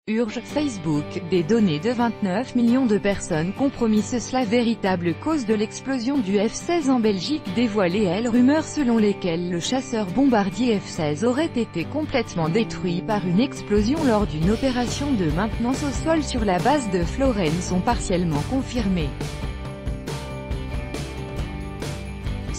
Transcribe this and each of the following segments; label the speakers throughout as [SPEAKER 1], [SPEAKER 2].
[SPEAKER 1] Urge, Facebook, des données de 29 millions de personnes compromises. La véritable cause de l'explosion du F-16 en Belgique dévoilée. Rumeurs selon lesquelles le chasseur-bombardier F-16 aurait été complètement détruit par une explosion lors d'une opération de maintenance au sol sur la base de Florène sont partiellement confirmées.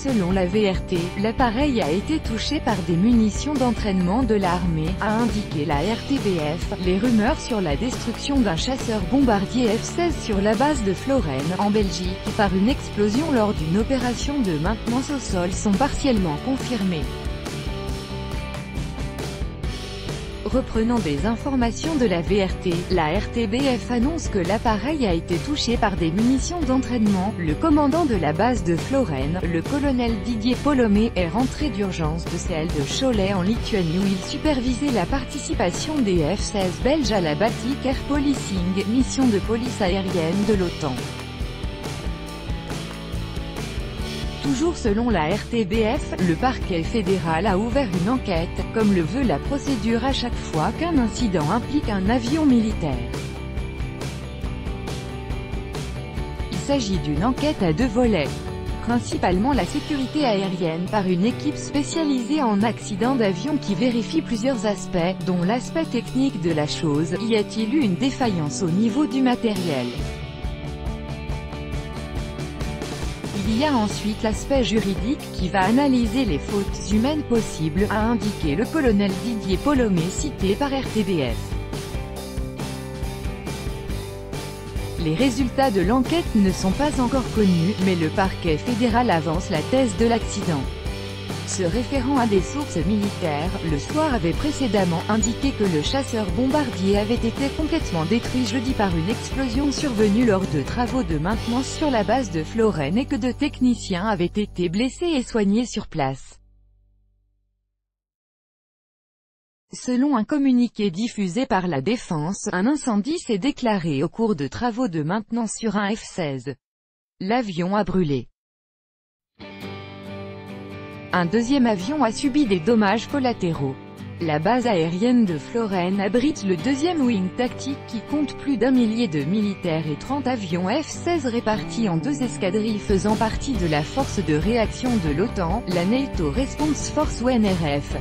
[SPEAKER 1] Selon la VRT, l'appareil a été touché par des munitions d'entraînement de l'armée, a indiqué la RTBF. Les rumeurs sur la destruction d'un chasseur-bombardier F-16 sur la base de Florène, en Belgique, par une explosion lors d'une opération de maintenance au sol sont partiellement confirmées. Reprenant des informations de la VRT, la RTBF annonce que l'appareil a été touché par des munitions d'entraînement. Le commandant de la base de Florène, le colonel Didier Polomé, est rentré d'urgence de celle de Cholet en Lituanie où il supervisait la participation des F-16 belges à la Baltic Air Policing, mission de police aérienne de l'OTAN. Toujours selon la RTBF, le parquet fédéral a ouvert une enquête, comme le veut la procédure à chaque fois qu'un incident implique un avion militaire. Il s'agit d'une enquête à deux volets. Principalement la sécurité aérienne par une équipe spécialisée en accidents d'avion qui vérifie plusieurs aspects, dont l'aspect technique de la chose. Y a-t-il eu une défaillance au niveau du matériel ? Il y a ensuite l'aspect juridique qui va analyser les fautes humaines possibles, a indiqué le colonel Didier Polomé cité par RTBF. Les résultats de l'enquête ne sont pas encore connus, mais le parquet fédéral avance la thèse de l'accident. Se référant à des sources militaires, le soir avait précédemment indiqué que le chasseur-bombardier avait été complètement détruit jeudi par une explosion survenue lors de travaux de maintenance sur la base de Florène et que deux techniciens avaient été blessés et soignés sur place. Selon un communiqué diffusé par la Défense, un incendie s'est déclaré au cours de travaux de maintenance sur un F-16. L'avion a brûlé. Un deuxième avion a subi des dommages collatéraux. La base aérienne de Florène abrite le deuxième wing tactique qui compte plus d'1 millier de militaires et 30 avions F-16 répartis en deux escadrilles faisant partie de la force de réaction de l'OTAN, la NATO Response Force ou NRF.